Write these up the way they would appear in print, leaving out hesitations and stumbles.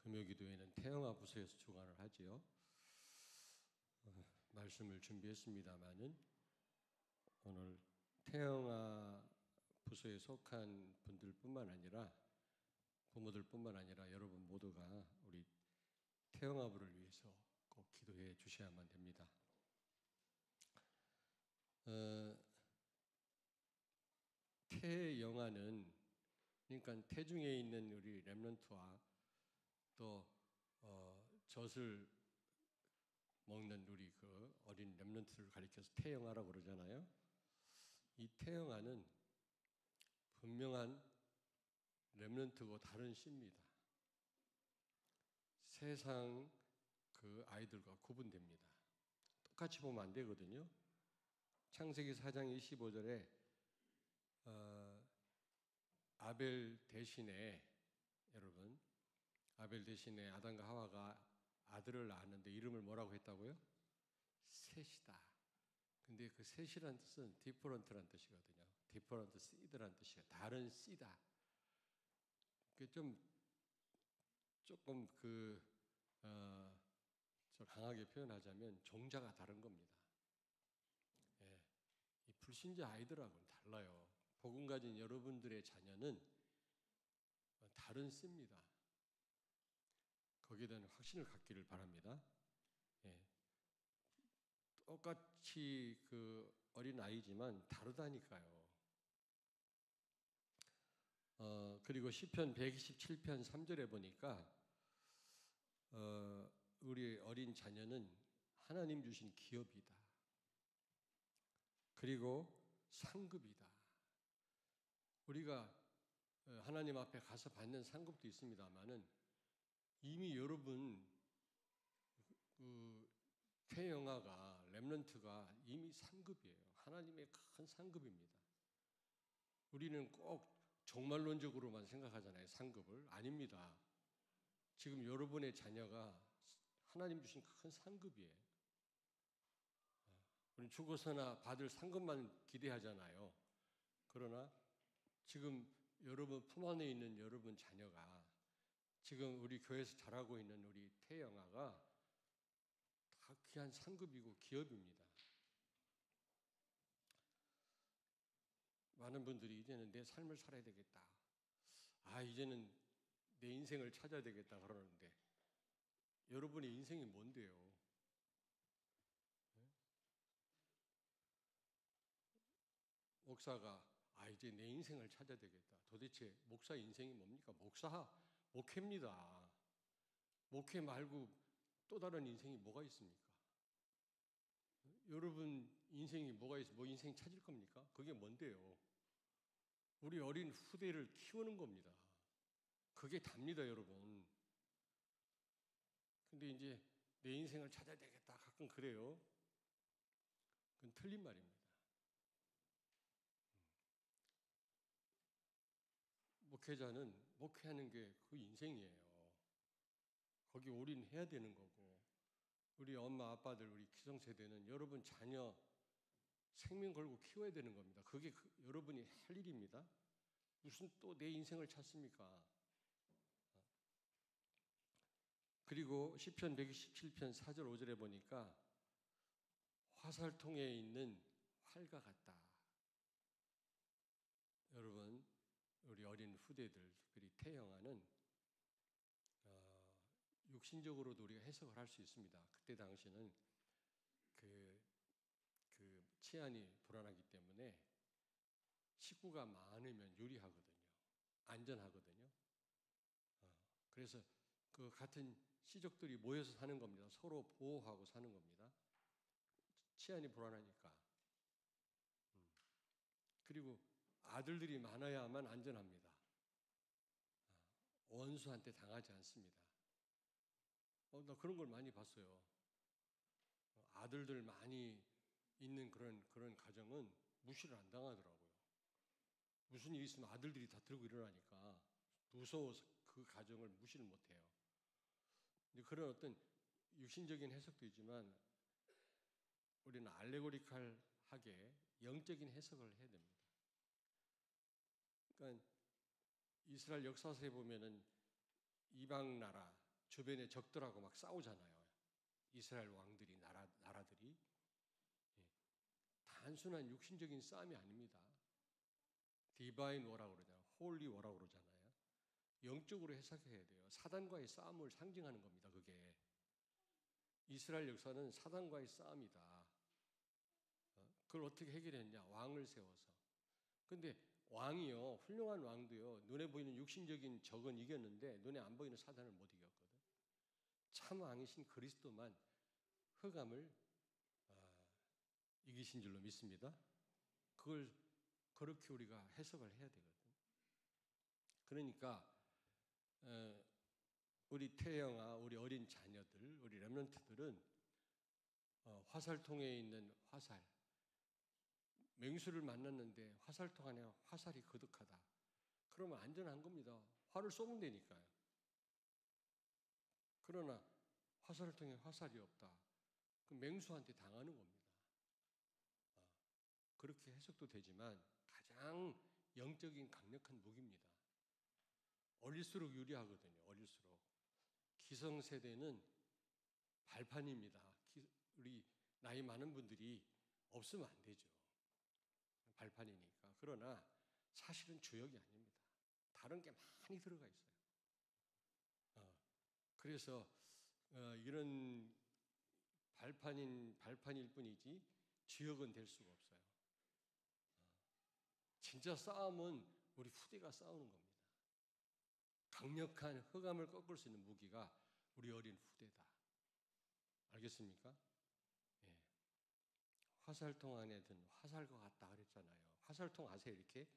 금요기도회는 태영아 부서에서 주관을 하지요. 말씀을 준비했습니다마는 오늘 태영아 부서에 속한 분들뿐만 아니라 부모들뿐만 아니라 여러분 모두가 우리 태영아부를 위해서 꼭 기도해 주셔야만 됩니다. 태영아는 그러니까 태중에 있는 우리 렘넌트와 또 젖을 먹는 우리 그 어린 렘넌트를 가리켜서 태영아라고 그러잖아요. 이 태영아는 분명한 렘넌트고 다른 씨입니다. 세상 그 아이들과 구분됩니다. 똑같이 보면 안 되거든요. 창세기 4장 25절에 아벨 대신에 여러분 아벨 대신에 아담과 하와가 아들을 낳았는데 이름을 뭐라고 했다고요? 셋이다. 근데 그 셋이라는 뜻은 디퍼런트라는 뜻이거든요. 디퍼런트 씨드라는 뜻이에요. 다른 씨다. 조금 저 강하게 표현하자면 종자가 다른 겁니다. 예, 이 불신자 아이들하고는 달라요. 복음 가진 여러분들의 자녀는 다른 씨입니다. 거기에 대한 확신을 갖기를 바랍니다. 예. 똑같이 그 어린 아이지만 다르다니까요. 그리고 시편 127편 3절에 보니까 우리 어린 자녀는 하나님 주신 기업이다. 그리고 상급이다. 우리가 하나님 앞에 가서 받는 상급도 있습니다만은 이미 여러분 태영아가 렘넌트가 이미 상급이에요. 하나님의 큰 상급입니다. 우리는 꼭 종말론적으로만 생각하잖아요. 상급을. 아닙니다. 지금 여러분의 자녀가 하나님 주신 큰 상급이에요. 우리는 죽어서나 받을 상급만 기대하잖아요. 그러나 지금 여러분 품 안에 있는 여러분 자녀가 지금 우리 교회에서 자라고 있는 우리 태영아가 다 귀한 상급이고 기업입니다. 많은 분들이 이제는 내 삶을 살아야 되겠다. 이제는 내 인생을 찾아야 되겠다 그러는데 여러분의 인생이 뭔데요? 목사가 이제 내 인생을 찾아야 되겠다. 도대체 목사 인생이 뭡니까? 목회입니다. 목회 말고 또 다른 인생이 뭐가 있습니까? 여러분 인생이 뭐가 있어? 뭐 인생 찾을 겁니까? 그게 뭔데요? 우리 어린 후대를 키우는 겁니다. 그게 답니다, 여러분. 근데 이제 내 인생을 찾아야 되겠다. 가끔 그래요. 그건 틀린 말입니다. 목회자는 목회하는 게 그 인생이에요. 거기 올인해야 되는 거고 우리 엄마 아빠들 우리 기성세대는 여러분 자녀 생명 걸고 키워야 되는 겁니다. 그게 여러분이 할 일입니다. 무슨 또 내 인생을 찾습니까? 그리고 시편 127편 4절 5절에 보니까 화살통에 있는 활과 같다. 여러분 우리 어린 후대들 그리 태영아는 육신적으로도 우리가 해석을 할 수 있습니다. 그때 당시는 그 치안이 불안하기 때문에 식구가 많으면 유리하거든요. 안전하거든요. 그래서 그 같은 씨족들이 모여서 사는 겁니다. 서로 보호하고 사는 겁니다. 치안이 불안하니까. 그리고 아들들이 많아야만 안전합니다. 원수한테 당하지 않습니다. 나 그런 걸 많이 봤어요. 아들들 많이 있는 그런 가정은 무시를 안 당하더라고요. 무슨 일이 있으면 아들들이 다 들고 일어나니까 무서워서 그 가정을 무시를 못해요. 그런 어떤 육신적인 해석도 있지만 우리는 알레고리칼하게 영적인 해석을 해야 됩니다. 그러니까 이스라엘 역사서에 보면은 이방 나라 주변의 적들하고 막 싸우잖아요. 이스라엘 왕들이 나라들이 단순한 육신적인 싸움이 아닙니다. 디바인 워라고 그러잖아요. 홀리 워라고 그러잖아요. 영적으로 해석해야 돼요. 사단과의 싸움을 상징하는 겁니다. 그게 이스라엘 역사는 사단과의 싸움이다. 그걸 어떻게 해결했냐? 왕을 세워서. 근데 왕이요, 훌륭한 왕도요, 눈에 보이는 육신적인 적은 이겼는데 눈에 안 보이는 사단을 못 이겼거든. 참 왕이신 그리스도만 흑암을 이기신 줄로 믿습니다. 그걸 그렇게 우리가 해석을 해야 되거든. 그러니까 우리 태영아, 우리 어린 자녀들, 우리 렘넌트들은 화살통에 있는 화살, 맹수를 만났는데 화살통 안에 화살이 거득하다. 그러면 안전한 겁니다. 화를 쏘면 되니까요. 그러나 화살통에 화살이 없다. 그 맹수한테 당하는 겁니다. 그렇게 해석도 되지만 가장 영적인 강력한 무기입니다. 어릴수록 유리하거든요. 어릴수록. 기성세대는 발판입니다. 우리 나이 많은 분들이 없으면 안 되죠. 발판이니까. 그러나 사실은 주역이 아닙니다. 다른 게 많이 들어가 있어요. 그래서 이런 발판일 뿐이지 주역은 될 수가 없어요. 진짜 싸움은 우리 후대가 싸우는 겁니다. 강력한 흑암을 꺾을 수 있는 무기가 우리 어린 후대다. 알겠습니까? 예. 화살통 안에 든 화살과 같다 그랬잖아요. 화살통 아세요? 이렇게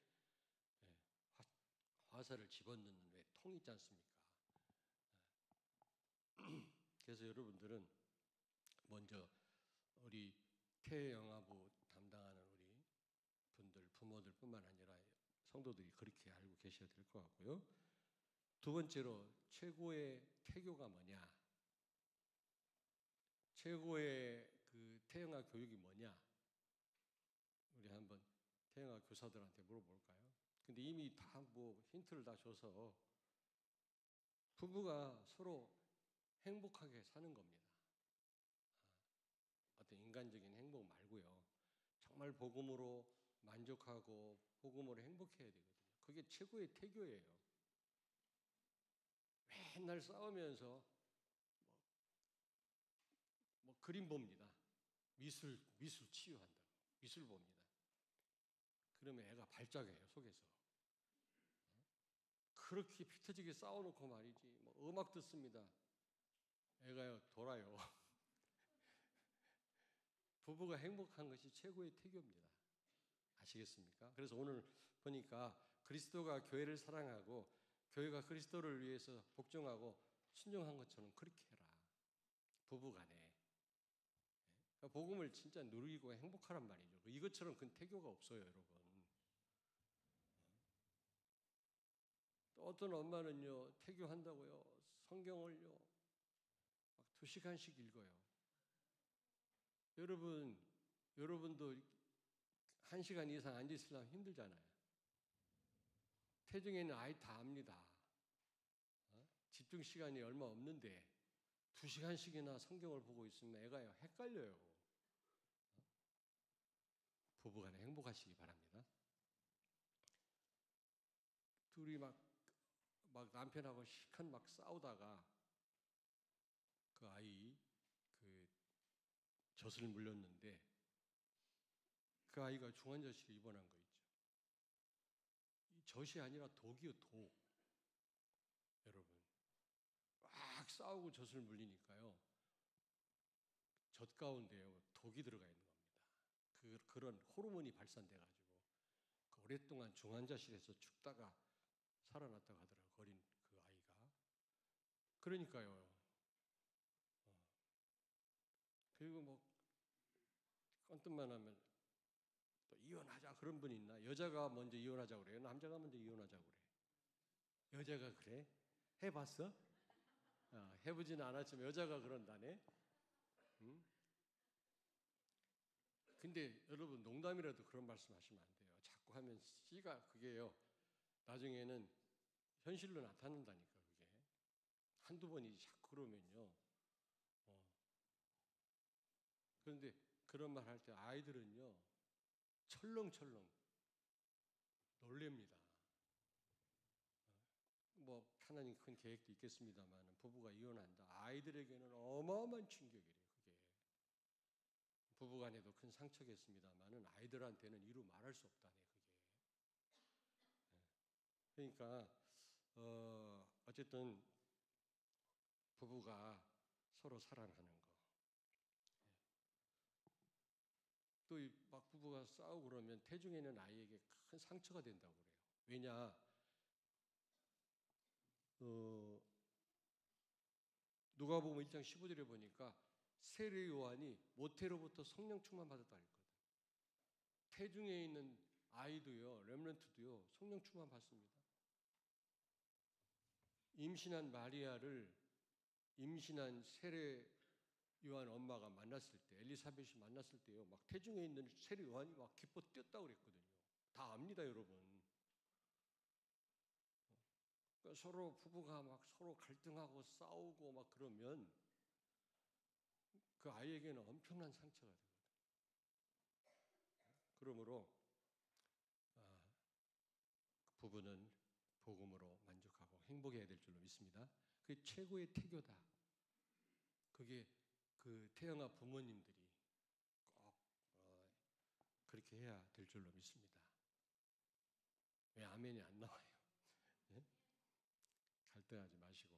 화살을 집어넣는 왜 통 있지 않습니까? 그래서 여러분들은 먼저 우리 태영아부 담당하는 우리 분들, 부모들뿐만 아니라 성도들이 그렇게 알고 계셔야 될 것 같고요. 두 번째로 최고의 태교가 뭐냐? 최고의 그 태영아 교육이 뭐냐? 우리 한번 태영아 교사들한테 물어볼까요? 근데 이미 다 뭐 힌트를 다 줘서 부부가 서로 행복하게 사는 겁니다. 어떤 인간적인 행복 말고요. 정말 복음으로 만족하고 복음으로 행복해야 되거든요. 그게 최고의 태교예요. 맨날 싸우면서 뭐 그림 봅니다. 미술 치유한다고. 미술 봅니다. 그러면 애가 발작해요, 속에서. 그렇게 피 터지게 싸워놓고 말이지. 뭐 음악 듣습니다. 애가요, 돌아요. 부부가 행복한 것이 최고의 태교입니다. 아시겠습니까? 그래서 오늘 보니까 그리스도가 교회를 사랑하고 교회가 그리스도를 위해서 복종하고 순종한 것처럼 그렇게 해라. 부부간에. 복음을 진짜 누리고 행복하란 말이죠. 이것처럼 큰 태교가 없어요, 여러분. 또 어떤 엄마는요, 태교한다고요, 성경을요, 막 2시간씩 읽어요. 여러분도 1시간 이상 앉아있으려면 힘들잖아요. 태중에는 아이 다 압니다. 집중 시간이 얼마 없는데 2시간씩이나 성경을 보고 있으면 애가요, 헷갈려요. 부부간에 행복하시기 바랍니다. 둘이 막 남편하고 실컷 막 싸우다가 그 아이 젖을 물렸는데 그 아이가 중환자실에 입원한 거 있죠. 이 젖이 아니라 독이요, 독. 여러분. 막 싸우고 젖을 물리니까요. 젖 가운데요, 독이 들어가 있는 겁니다. 그런 호르몬이 발산돼가지고 오랫동안 중환자실에서 죽다가 살아났다고 하더라고요. 어린 그 아이가. 그러니까요. 그리고 뭐 건뜻만 하면 또 이혼하자 그런 분이 있나? 여자가 먼저 이혼하자고 그래요? 남자가 먼저 이혼하자고 그래요? 여자가 그래? 해봤어? 해보지는 않았지만 여자가 그런다네? 응? 근데 여러분 농담이라도 그런 말씀 하시면 안 돼요. 자꾸 하면 씨가 그게요, 나중에는 현실로 나타난다니까. 그게 한두 번이 자꾸 그러면요. 그런데 그런 말 할 때 아이들은요, 철렁철렁 놀랍니다. 뭐 하나님 큰 계획도 있겠습니다만 부부가 이혼한다. 아이들에게는 어마어마한 충격이래요. 그게 부부간에도 큰 상처겠습니다만은 아이들한테는 이루 말할 수 없다네. 그게. 그러니까 어쨌든 부부가 서로 사랑하는 거. 또 막 부부가 싸우고 그러면 태중에 있는 아이에게 큰 상처가 된다고 그래요. 왜냐? 누가복음 1장 15절에 보니까 세례 요한이 모태로부터 성령 충만 받았다 했거든. 태중에 있는 아이도요, 렘넌트도요, 성령 충만 받습니다. 임신한 마리아를 임신한 세례 요한 엄마가 만났을 때, 엘리사벳이 만났을 때요, 막 태중에 있는 세례 요한이 막 기뻐 뛰었다고 그랬거든요. 다 압니다, 여러분. 그러니까 서로 부부가 막 서로 갈등하고 싸우고 막 그러면 그 아이에게는 엄청난 상처가 되거든요. 그러므로 부부는 복음으로 만족하고 행복해야 될 줄로 믿습니다. 그게 최고의 태교다. 그게 그 태영아 부모님들이 꼭 그렇게 해야 될 줄로 믿습니다. 왜 아멘이 안 나와요? 네? 갈등하지 마시고.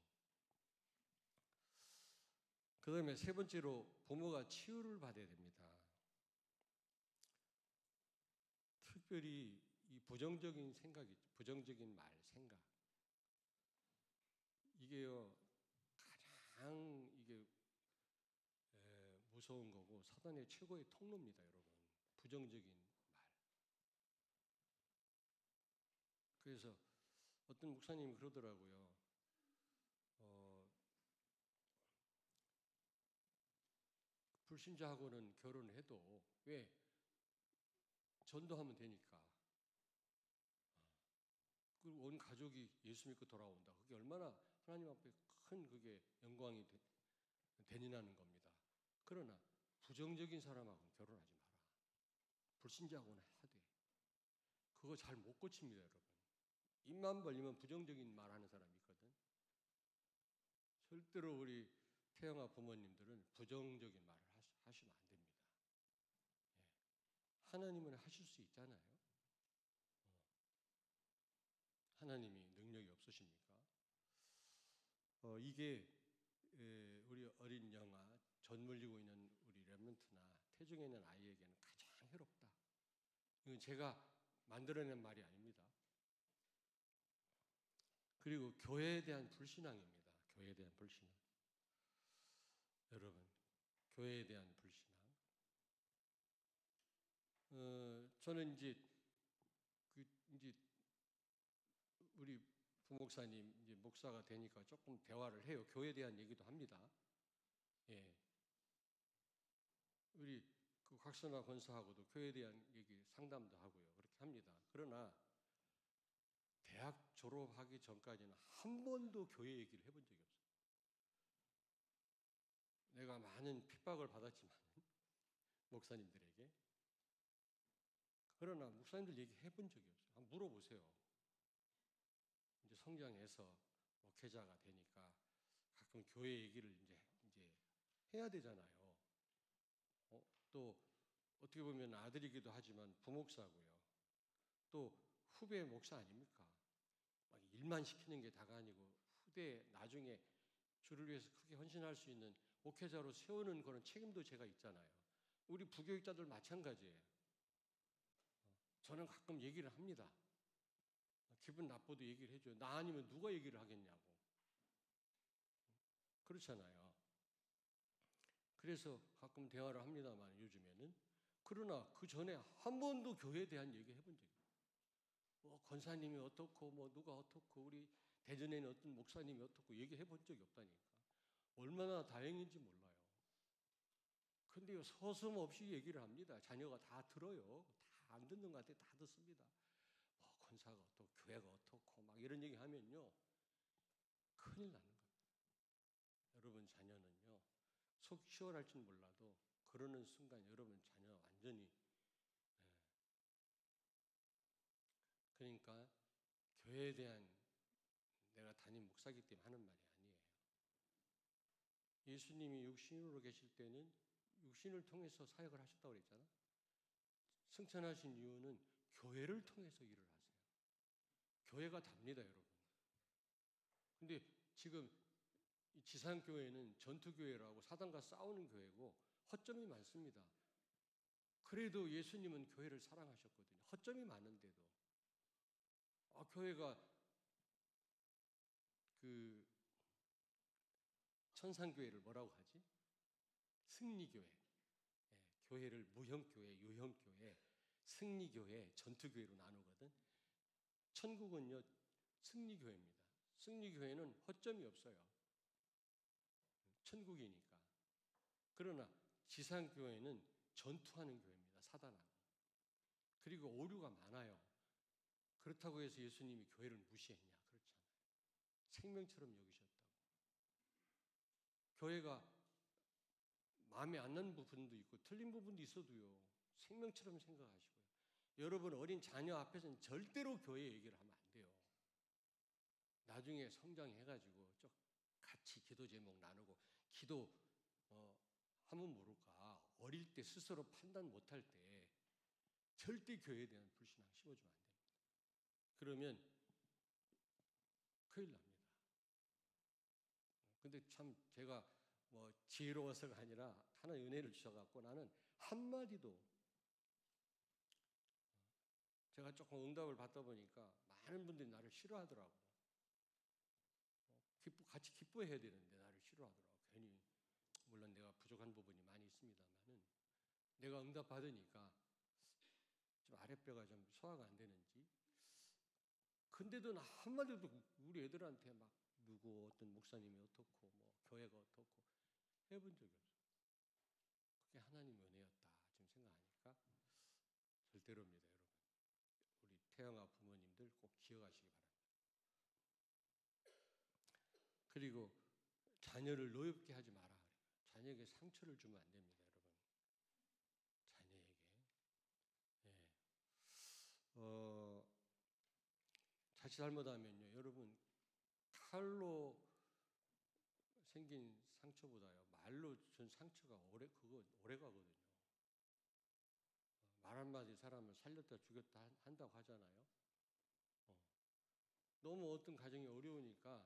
그 다음에 세 번째로 부모가 치유를 받아야 됩니다. 특별히 이 부정적인 생각이, 부정적인 말, 생각. 이게요, 가장 이게 무서운 거고 사단의 최고의 통로입니다, 여러분. 부정적인 말. 그래서 어떤 목사님이 그러더라고요. 불신자하고는 결혼해도 왜? 전도하면 되니까. 그 온 가족이 예수 믿고 돌아온다. 그게 얼마나 하나님 앞에 큰 그게 영광이 되니라는 겁니다. 그러나 부정적인 사람하고는 결혼하지 마라. 불신자하고는 하되. 그거 잘 못 고칩니다, 여러분. 입만 벌리면 부정적인 말 하는 사람이 있거든. 절대로 우리 태영아 부모님들은 부정적인 말을 하시면 안 됩니다. 하나님은 하실 수 있잖아요. 하나님이 능력이 없으십니까? 이게 우리 어린 영아, 젖물리고 있는 우리 렘넌트나 태중에 있는 아이에게는 가장 해롭다. 이건 제가 만들어낸 말이 아닙니다. 그리고 교회에 대한 불신앙입니다. 교회에 대한 불신앙. 여러분, 교회에 대한 불신앙. 저는 이제 우리 부목사님 이제 목사가 되니까 조금 대화를 해요. 교회에 대한 얘기도 합니다. 예. 우리 그 곽선아 권사하고도 교회에 대한 얘기 상담도 하고요. 그렇게 합니다. 그러나 대학 졸업하기 전까지는 한 번도 교회 얘기를 해본 적이 없어요. 내가 많은 핍박을 받았지만 목사님들에게. 그러나 목사님들 얘기 해본 적이 없어요. 한번 물어보세요. 이제 성장해서 목회자가 되니까 가끔 교회 얘기를 이제 해야 되잖아요. 또 어떻게 보면 아들이기도 하지만 부목사고요. 또 후배 목사 아닙니까? 막 일만 시키는 게 다가 아니고 후대 나중에 주를 위해서 크게 헌신할 수 있는 목회자로 세우는 그런 책임도 제가 있잖아요. 우리 부교육자들 마찬가지예요. 저는 가끔 얘기를 합니다. 기분 나빠도 얘기를 해줘요. 나 아니면 누가 얘기를 하겠냐고. 그렇잖아요. 그래서 가끔 대화를 합니다만 요즘에는. 그러나 그 전에 한 번도 교회에 대한 얘기 해본 적이 없어요. 권사님이 어떻고 누가 어떻고 우리 대전에 있는 어떤 목사님이 어떻고 얘기해 본 적이 없다니까. 얼마나 다행인지 몰라요. 근데요, 서슴없이 얘기를 합니다. 자녀가 다 들어요. 다 안 듣는 것 같아요. 다 듣습니다. 권사가 어떻고 교회가 어떻고 막 이런 얘기 하면요, 큰일 나는 겁니다. 속 시원할지는 몰라도 그러는 순간 여러분 자녀 완전히 그러니까 교회에 대한 내가 담임 목사기 때문에 하는 말이 아니에요. 예수님이 육신으로 계실 때는 육신을 통해서 사역을 하셨다고 그랬잖아. 승천하신 이유는 교회를 통해서 일을 하세요. 교회가 답니다, 여러분. 근데 지금 지상교회는 전투교회라고 사단과 싸우는 교회고 허점이 많습니다. 그래도 예수님은 교회를 사랑하셨거든요. 허점이 많은데도. 교회가 그 천상교회를 뭐라고 하지? 승리교회. 교회를 무형교회, 유형교회, 승리교회, 전투교회로 나누거든. 천국은요, 승리교회입니다. 승리교회는 허점이 없어요. 천국이니까. 그러나 지상교회는 전투하는 교회입니다. 사단하고. 그리고 오류가 많아요. 그렇다고 해서 예수님이 교회를 무시했냐? 그렇잖아요. 생명처럼 여기셨다고. 교회가 마음에 안 나는 부분도 있고 틀린 부분도 있어도요. 생명처럼 생각하시고요. 여러분 어린 자녀 앞에서는 절대로 교회 얘기를 하면 안 돼요. 나중에 성장해가지고 좀 같이 기도 제목 나누고 기도 하면 모를까 어릴 때 스스로 판단 못할 때 절대 교회에 대한 불신앙 심어주면 안 됩니다. 그러면 큰일 납니다. 근데 참 제가 뭐 지혜로워서가 아니라 하나 은혜를 주셔갖고 나는 한마디도 제가 조금 응답을 받다 보니까 많은 분들이 나를 싫어하더라고요. 같이 기뻐해야 되는데 나를 싫어하더라고요. 괜히 물론 내가 부족한 부분이 많이 있습니다만은 내가 응답 받으니까 좀 아랫배가 좀 소화가 안 되는지 근데도 나 한마디도 우리 애들한테 막 누구 어떤 목사님이 어떻고 뭐 교회가 어떻고 해본 적이 없어요. 그게 하나님의 은혜였다 지금 생각하니까 절대로입니다. 여러분 우리 태영아 부모님들 꼭 기억하시기 바랍니다. 그리고 자녀를 노엽게 하지 마라. 자녀에게 상처를 주면 안 됩니다. 여러분 자녀에게 자칫 잘못하면요 여러분 칼로 생긴 상처보다요 말로 준 상처가 오래 가거든요. 말 한마디 사람을 살렸다 죽였다 한다고 하잖아요. 너무 어떤 가정이 어려우니까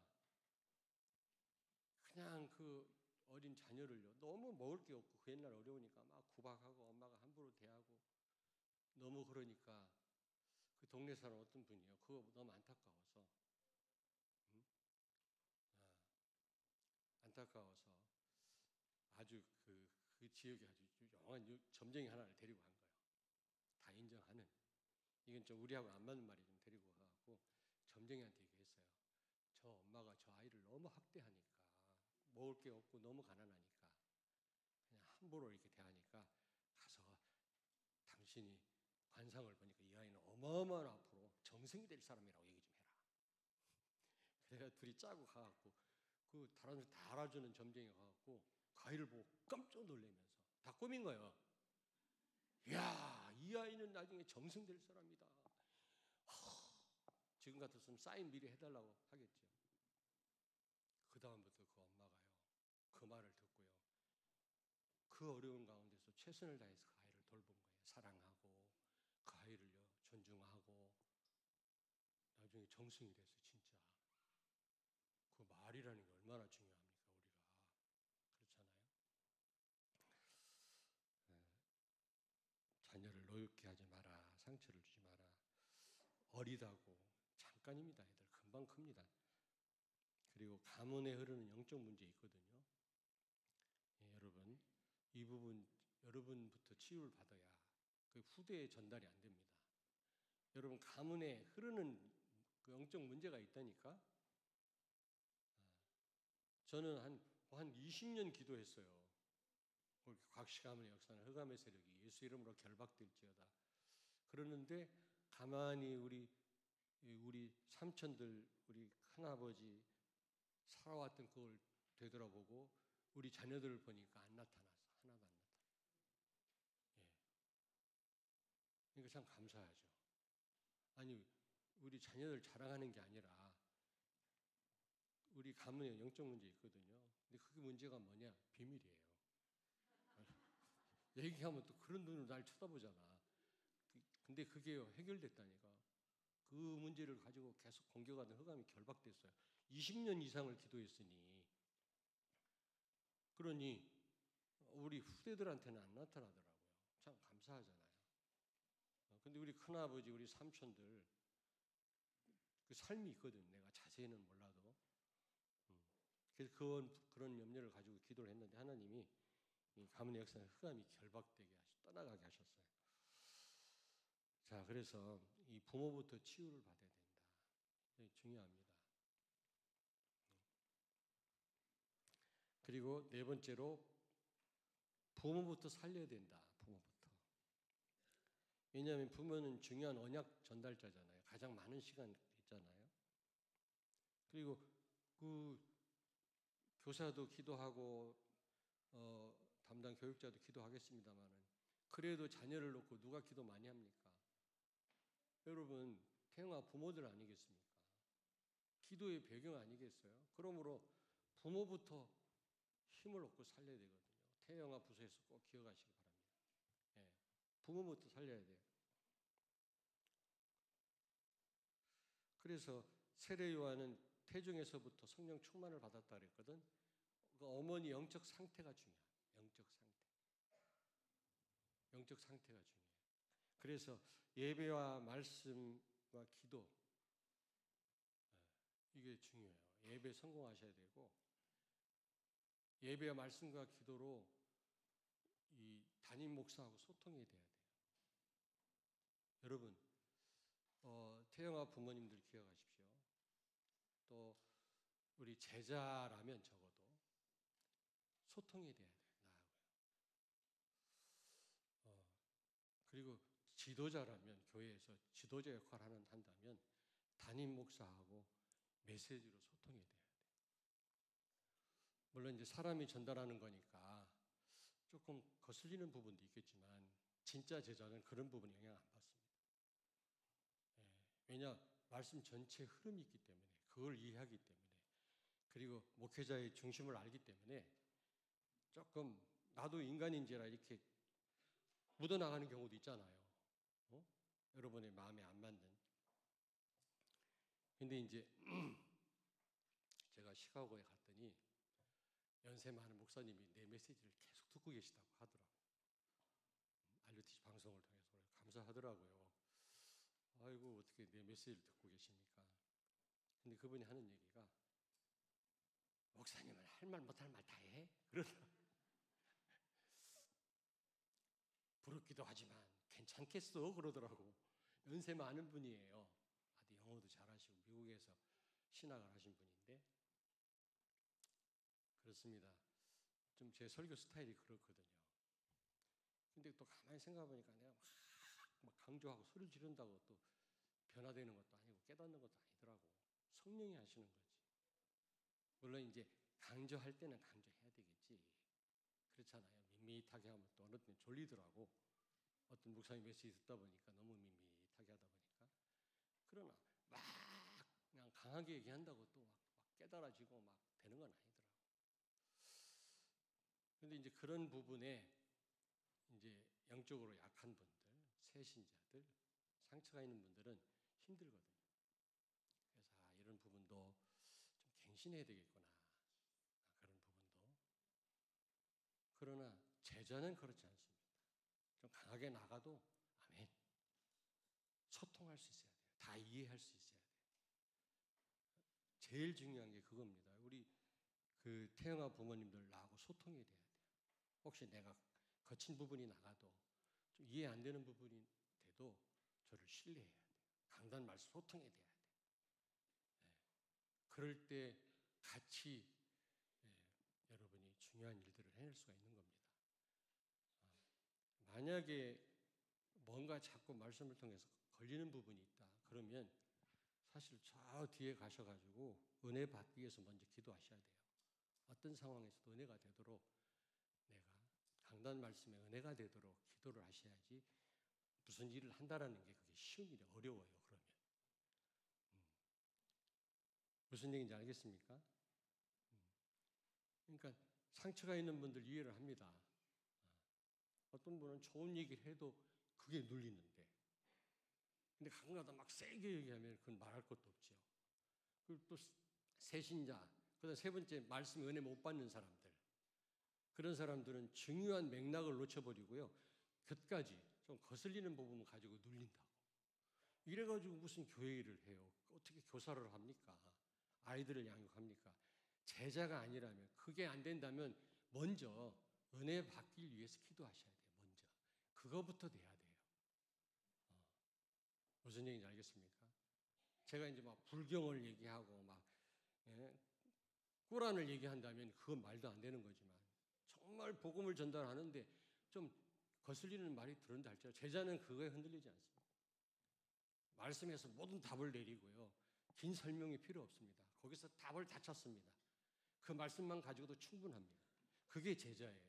그냥 그 어린 자녀를요 너무 먹을 게 없고 그 옛날 어려우니까 막 구박하고 엄마가 함부로 대하고 너무 그러니까 그 동네 사람 어떤 분이요 그거 너무 안타까워서 안타까워서 아주 그 지역에 아주 유명한 점쟁이 하나를 데리고 간 거예요. 다 인정하는 이건 좀 우리하고 안 맞는 말이 좀 데리고 가갖고 점쟁이한테 얘기했어요. 저 엄마가 저 아이를 너무 학대하니까 먹을 게 없고 너무 가난하니까 그냥 함부로 이렇게 대하니까 가서 당신이 관상을 보니까 이 아이는 어마어마한 앞으로 정승이 될 사람이라고 얘기 좀 해라. 그래가 둘이 짜고 가갖고 그 다른 데 다 알아주는 점쟁이가 가갖고 그 아이를 보고 깜짝 놀라면서 다 꾸민 거예요. 이야 이 아이는 나중에 정승될 사람이다. 지금 같았으면 사인 미리 해달라고 하겠죠. 그 다음부터 그 엄마가요 그 말을 듣고요 그 어려운 가운데서 최선을 다해서 그 아이를 돌본 거예요. 사랑하고 그 아이를요 존중하고 나중에 정승이 돼서 진짜 그 말이라는 게 얼마나 중요합니까 우리가 그렇잖아요. 자녀를 노엽게 하지 마라. 상처를 주지 마라. 어리다고 잠깐입니다. 애들 금방 큽니다. 그리고 가문에 흐르는 영적 문제 있거든요. 여러분 이 부분 여러분부터 치유를 받아야 그 후대에 전달이 안 됩니다. 여러분 가문에 흐르는 그 영적 문제가 있다니까. 저는 한 20년 기도했어요. 곽씨 가문의 역사는 흑암의 세력이 예수 이름으로 결박될지어다. 그러는데 가만히 우리 삼촌들 우리 큰아버지 살아왔던 그걸 되돌아보고 우리 자녀들을 보니까 안 나타나서 하나도 안 나타나. 예. 그러니까 참 감사하죠. 아니 우리 자녀들 자랑하는 게 아니라 우리 가문에 영적 문제 있거든요. 근데 그게 문제가 뭐냐? 비밀이에요. 얘기하면 또 그런 눈으로 날 쳐다보잖아. 근데 그게 해결됐다니까. 그 문제를 가지고 계속 공격하던 흑암이 결박됐어요. 20년 이상을 기도했으니. 그러니 우리 후대들한테는 안 나타나더라고요. 참 감사하잖아요. 근데 우리 큰아버지, 우리 삼촌들 그 삶이 있거든. 내가 자세히는 몰라도. 그래서 그런 염려를 가지고 기도를 했는데 하나님이 이 가문의 역사에 흑암이 결박되게 떠나가게 하셨어요. 자, 그래서 이 부모부터 치유를 받아야 된다. 중요합니다. 그리고 네 번째로 부모부터 살려야 된다. 부모부터. 왜냐하면 부모는 중요한 언약 전달자잖아요. 가장 많은 시간 있잖아요. 그리고 그 교사도 기도하고 담당 교육자도 기도하겠습니다만은 그래도 자녀를 놓고 누가 기도 많이 합니까? 여러분 태영아 부모들 아니겠습니까? 기도의 배경 아니겠어요? 그러므로 부모부터 힘을 얻고 살려야 되거든요. 태영아 부서에서 꼭 기억하시기 바랍니다. 예, 부모부터 살려야 돼요. 그래서 세례 요한은 태중에서부터 성령 충만을 받았다 그랬거든. 그 어머니 영적 상태가 중요해요. 영적 상태가 중요해요. 그래서 예배와 말씀과 기도 이게 중요해요. 예배 성공하셔야 되고 예배와 말씀과 기도로 이 담임 목사하고 소통이 돼야 돼요. 여러분 태영아 부모님들 기억하십시오. 또 우리 제자라면 적어도 소통이 돼야 돼요. 나하고요. 그리고 지도자라면 교회에서 지도자 역할을 한다면 담임 목사하고 메시지로 소통이 돼야 돼요. 물론 이제 사람이 전달하는 거니까 조금 거슬리는 부분도 있겠지만 진짜 제자는 그런 부분에 영향 안 받습니다. 왜냐? 말씀 전체 흐름이 있기 때문에 그걸 이해하기 때문에 그리고 목회자의 중심을 알기 때문에 조금 나도 인간인지라 이렇게 묻어나가는 경우도 있잖아요. 여러분의 마음에 안 맞는. 근데 이제 제가 시카고에 갔더니 연세 많은 목사님이 내 메시지를 계속 듣고 계시다고 하더라고요. RUTC 방송을 통해서 감사하더라고요. 아이고 어떻게 내 메시지를 듣고 계십니까? 근데 그분이 하는 얘기가 목사님은 할 말 못할 말 다 해? 그러더라고요. 부럽기도 하지만 괜찮겠어? 그러더라고. 연세 많은 분이에요. 아주 영어도 잘하시고 미국에서 신학을 하신 분인데 그렇습니다. 좀 제 설교 스타일이 그렇거든요. 근데 또 가만히 생각해보니까 내가 막 강조하고 소리 지른다고 또 변화되는 것도 아니고 깨닫는 것도 아니더라고. 성령이 하시는 거지. 물론 이제 강조할 때는 강조해야 되겠지. 그렇잖아요. 밋밋하게 하면 또 어느 때는 졸리더라고. 어떤 목사님 메시지 듣다 보니까 너무 밋밋하게 하다 보니까. 그러나 막 그냥 강하게 얘기한다고 또 막 깨달아지고 막 되는 건 아니더라고. 근데 이제 그런 부분에 이제 영적으로 약한 분들, 새신자들, 상처가 있는 분들은 힘들거든요. 그래서 이런 부분도 좀 갱신해야 되겠구나. 그런 부분도. 그러나 제자는 그렇지 않습니다. 좀 강하게 나가도 아멘. 소통할 수 있어야 돼요. 다 이해할 수 있어야 돼요. 제일 중요한 게 그겁니다. 우리 그 태영아 부모님들 나하고 소통이 돼야 돼요. 혹시 내가 거친 부분이 나가도 좀 이해 안 되는 부분이 돼도 저를 신뢰해야 돼요. 강단 말씀 소통해야 돼야 돼요. 그럴 때 같이 여러분이 중요한 일들을 해낼 수가 있는 겁니다. 만약에 뭔가 자꾸 말씀을 통해서 걸리는 부분이 있다. 그러면 사실 저 뒤에 가셔가지고 은혜 받기 위해서 먼저 기도하셔야 돼요. 어떤 상황에서도 은혜가 되도록 내가 강단 말씀에 은혜가 되도록 기도를 하셔야지 무슨 일을 한다라는 게 그게 쉬운 일이 어려워요. 그러면 무슨 얘기인지 알겠습니까? 그러니까 상처가 있는 분들 이해를 합니다. 어떤 분은 좋은 얘기를 해도 그게 눌리는데 근데 가끔가다 막 세게 얘기하면 그건 말할 것도 없죠. 그리고 또 새신자, 그다음 세 번째 말씀 은혜 못 받는 사람들, 그런 사람들은 중요한 맥락을 놓쳐버리고요. 끝까지 좀 거슬리는 부분을 가지고 눌린다고. 이래가지고 무슨 교회 일을 해요? 어떻게 교사를 합니까? 아이들을 양육합니까? 제자가 아니라면, 그게 안 된다면 먼저 은혜 받기 위해서 기도하셔야 돼요. 먼저 그거부터 돼야 돼요. 무슨 얘기인지 알겠습니까? 제가 이제 막 불경을 얘기하고 막 꾸란을 얘기한다면 그건 말도 안 되는 거지만 정말 복음을 전달하는데 좀 거슬리는 말이 들은다 할지라도 제자는 그거에 흔들리지 않습니다. 말씀에서 모든 답을 내리고요. 긴 설명이 필요 없습니다. 거기서 답을 다 찾습니다. 그 말씀만 가지고도 충분합니다. 그게 제자예요.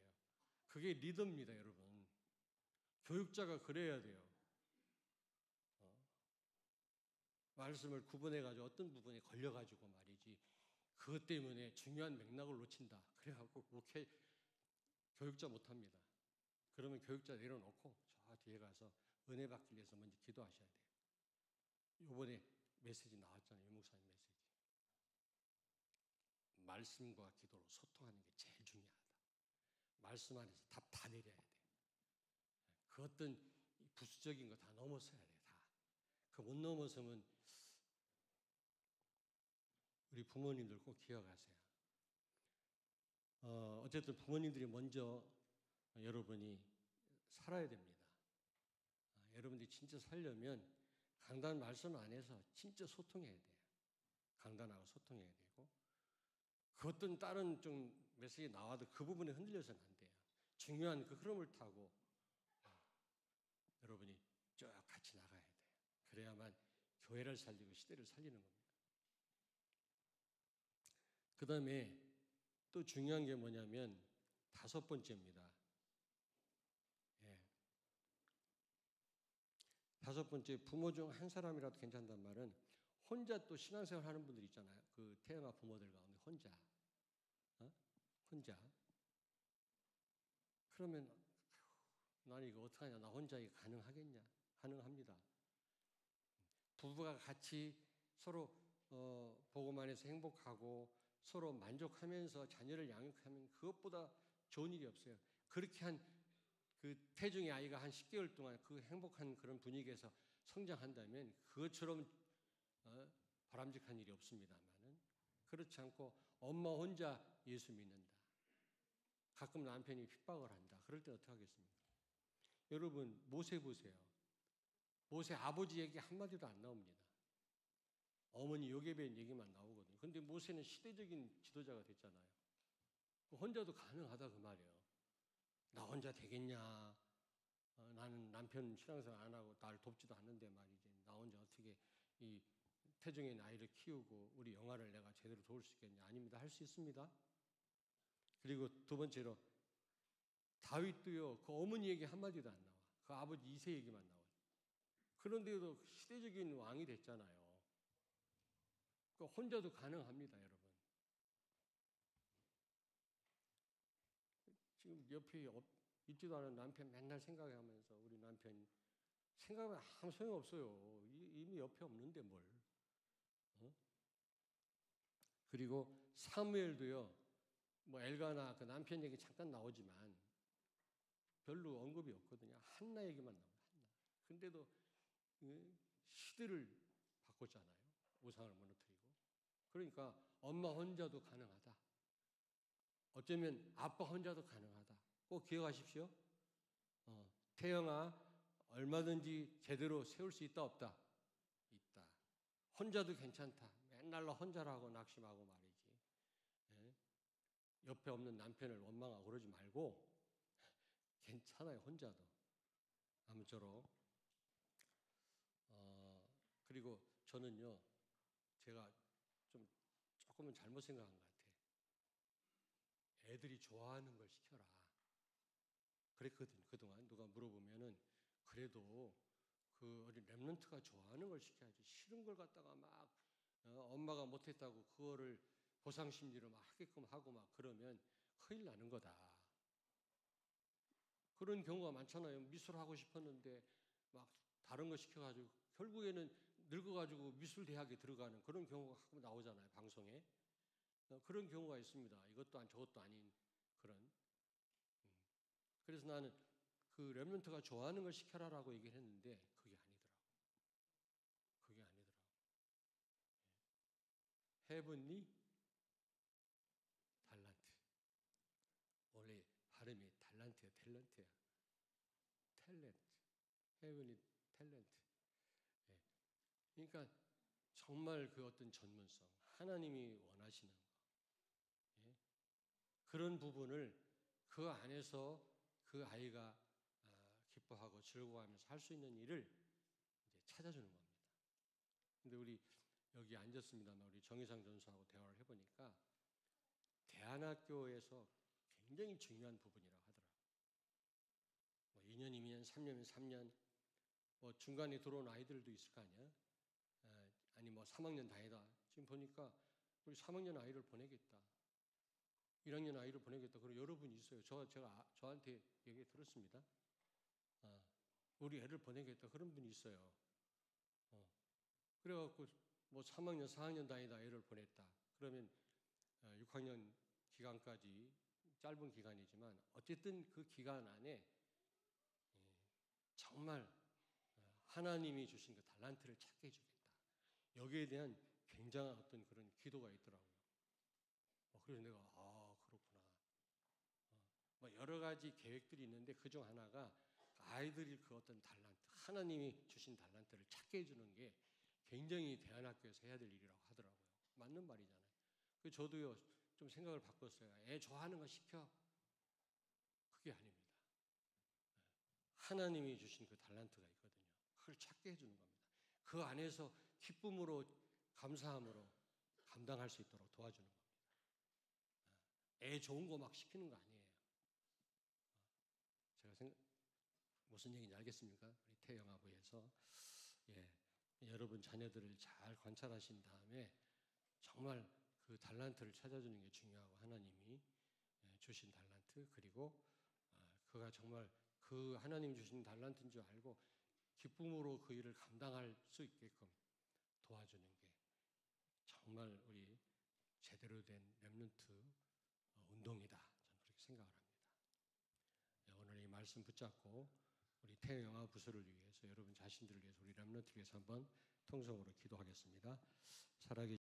그게 리더입니다, 여러분. 교육자가 그래야 돼요. 말씀을 구분해가지고 어떤 부분에 걸려가지고 말이지 그것 때문에 중요한 맥락을 놓친다. 그래갖고 목회 교육자 못합니다. 그러면 교육자 내려놓고 저 뒤에 가서 은혜 받기 위해서 먼저 기도하셔야 돼요. 이번에 메시지 나왔잖아요. 유목사님 메시지. 말씀과 기도로 소통하는 게 제일 중요하다. 말씀 안에서 답 다 내려야 돼요. 그 어떤 부수적인 거 다 넘어서야 돼요. 다. 그 못 넘어서면 우리 부모님들 꼭 기억하세요. 어쨌든 부모님들이 먼저 여러분이 살아야 됩니다. 여러분들이 진짜 살려면 강단 말씀 안에서 진짜 소통해야 돼요. 강단하고 소통해야 되고 그 어떤 다른 좀 메시지 나와도 그 부분에 흔들려서는 안 돼요. 중요한 그 흐름을 타고 여러분이 쭉 같이 나가야 돼요. 그래야만 교회를 살리고 시대를 살리는 겁니다. 그 다음에 또 중요한 게 뭐냐면 5번째입니다. 5번째, 부모 중 한 사람이라도 괜찮단 말은 혼자 또 신앙생활 하는 분들 있잖아요. 그 태영아 부모들 가운데 혼자. 그러면 나는 이거 어떡하냐, 나 혼자 이거 가능하겠냐? 가능합니다. 부부가 같이 서로 복음 안에서 행복하고 서로 만족하면서 자녀를 양육하면 그것보다 좋은 일이 없어요. 그렇게 한 그 태중의 아이가 한 10개월 동안 그 행복한 그런 분위기에서 성장한다면 그것처럼 바람직한 일이 없습니다만은 그렇지 않고 엄마 혼자 예수 믿는다. 가끔 남편이 핍박을 한다. 그럴 때 어떻게 하겠습니까? 여러분 모세 보세요. 모세 아버지 얘기 한마디도 안 나옵니다. 어머니 요게벳 얘기만 나오거든요. 그런데 모세는 시대적인 지도자가 됐잖아요. 혼자도 가능하다 그 말이에요. 나 혼자 되겠냐? 나는 남편 신앙생활 안 하고 날 돕지도 않는데 말이지. 나 혼자 어떻게 이 태중의 아이를 키우고 우리 영아를 내가 제대로 도울 수 있겠냐? 아닙니다. 할 수 있습니다. 그리고 두 번째로 다윗도요. 그 어머니 얘기 한마디도 안 나와. 그 아버지 이세 얘기만 나와요. 그런데도 시대적인 왕이 됐잖아요. 그러니까 혼자도 가능합니다, 여러분. 지금 옆에 있지도 않은 남편 맨날 생각하면서 우리 남편 생각하면 아무 소용없어요. 이미 옆에 없는데 뭘. 그리고 사무엘도요. 뭐 엘가나 그 남편 얘기 잠깐 나오지만 별로 언급이 없거든요. 한나 얘기만 나옵니다. 한나. 근데도 시대를 바꿨잖아요. 우상을 무너뜨리고. 그러니까 엄마 혼자도 가능하다. 어쩌면 아빠 혼자도 가능하다. 꼭 기억하십시오. 태영아, 얼마든지 제대로 세울 수 있다 없다? 있다. 혼자도 괜찮다. 맨날 나 혼자라고 낙심하고 말이지. 옆에 없는 남편을 원망하고 그러지 말고 괜찮아요. 혼자도. 아무쪼록. 그리고 저는요. 제가 좀 조금은 잘못 생각한 것 같아요. 애들이 좋아하는 걸 시켜라. 그랬거든. 그동안 누가 물어보면은 그래도 그 어린 렘넌트가 좋아하는 걸 시켜야지. 싫은 걸 갖다가 막 엄마가 못했다고 그거를 보상심리로 막 하게끔 하고 막 그러면 큰일 나는 거다. 그런 경우가 많잖아요. 미술 하고 싶었는데 막 다른 거 시켜가지고 결국에는 늙어가지고 미술대학에 들어가는 그런 경우가 가끔 나오잖아요. 방송에. 그런 경우가 있습니다. 이것도 저것도 아닌 그런. 그래서 나는 그 렘넌트가 좋아하는 걸 시켜라라고 얘기를 했는데 그게 아니더라고. 그게 아니더라고. 헤븐리 달란트. 원래 발음이 달란트야, 탤런트야. 탤런트. 헤븐리 탤런트. 예. 그러니까 정말 그 어떤 전문성, 하나님이 원하시는 거. 예. 그런 부분을 그 안에서 그 아이가 기뻐하고 즐거워하면서 할 수 있는 일을 이제 찾아주는 겁니다. 근데 우리 여기 앉았습니다만 우리 정희상 전수하고 대화를 해보니까 대안학교에서 굉장히 중요한 부분이라고 하더라고요. 뭐 2년, 2년, 3년, 3년, 뭐 중간에 들어온 아이들도 있을 거 아니야? 아니 뭐 3학년 다니다. 지금 보니까 우리 3학년 아이를 보내겠다. 1학년 아이를 보내겠다. 그리고 여러분이 있어요. 저한테 얘기 들었습니다. 우리 애를 보내겠다. 그런 분이 있어요. 그래갖고 뭐 3학년, 4학년 다니다 애를 보냈다. 그러면 6학년 기간까지 짧은 기간이지만 어쨌든 그 기간 안에 정말 하나님이 주신 그 달란트를 찾게 해주겠다. 여기에 대한 굉장한 어떤 그런 기도가 있더라고요. 그래서 내가 그렇구나. 뭐 여러 가지 계획들이 있는데 그중 하나가 아이들이 그 어떤 달란트, 하나님이 주신 달란트를 찾게 해주는 게 굉장히 대안학교에서 해야 될 일이라고 하더라고요. 맞는 말이잖아요. 저도요 좀 생각을 바꿨어요. 애 좋아하는 거 시켜. 그게 아닙니다. 하나님이 주신 그 달란트가 있거든요. 그걸 찾게 해주는 겁니다. 그 안에서 기쁨으로 감사함으로 감당할 수 있도록 도와주는 겁니다. 애 좋은 거 막 시키는 거 아니에요. 제가 무슨 얘기인지 알겠습니까? 우리 태영아부에서 여러분 자녀들을 잘 관찰하신 다음에 정말 그 달란트를 찾아주는 게 중요하고 하나님이 주신 달란트 그리고 그가 정말 그 하나님 주신 달란트인 줄 알고 기쁨으로 그 일을 감당할 수 있게끔 도와주는 게 정말 우리 제대로 된 렘넌트 운동이다. 저는 그렇게 생각을 합니다. 오늘 이 말씀 붙잡고 우리 태영아 부서를 위해서 여러분 자신들을 위해서 우리 렘넌트를 위해서 한번 통성으로 기도하겠습니다. 살아계신